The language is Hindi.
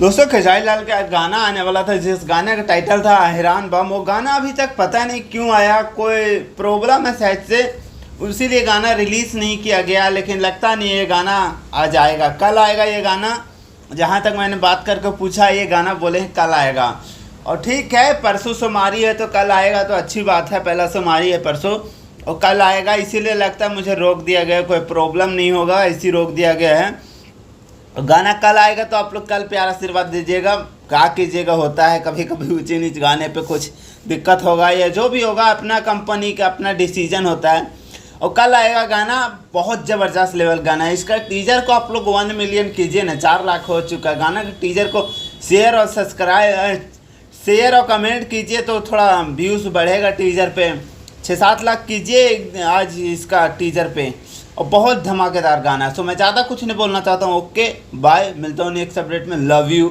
दोस्तों खेसारी लाल का गाना आने वाला था जिस गाने का टाइटल था हैरान बम। वो गाना अभी तक पता नहीं क्यों आया, कोई प्रॉब्लम है शायद से, इसीलिए गाना रिलीज़ नहीं किया गया। लेकिन लगता नहीं ये गाना आज आएगा, कल आएगा ये गाना। जहाँ तक मैंने बात करके पूछा ये गाना बोले हैं कल आएगा। और ठीक है, परसों सोमवारी है तो कल आएगा तो अच्छी बात है। पहला सोमवारी है परसों और कल आएगा, इसीलिए लगता है मुझे रोक दिया गया। कोई प्रॉब्लम नहीं होगा, इसी रोक दिया गया है। गाना कल आएगा तो आप लोग कल प्यार आशीर्वाद दीजिएगा। क्या कीजिएगा, होता है कभी कभी ऊंची नीच गाने पे कुछ दिक्कत होगा या जो भी होगा, अपना कंपनी का अपना डिसीजन होता है। और कल आएगा गाना, बहुत ज़बरदस्त लेवल गाना है। इसका टीजर को आप लोग 1 मिलियन कीजिए ना, 4 लाख हो चुका है। गाना के टीजर को शेयर और कमेंट कीजिए तो थोड़ा व्यूज़ बढ़ेगा। टीजर पे 6-7 लाख कीजिए आज इसका टीजर पे। और बहुत धमाकेदार गाना है। सो मैं ज़्यादा कुछ नहीं बोलना चाहता हूँ। ओके बाय, मिलता हूँ नेक्स्ट अपडेट में। Love you.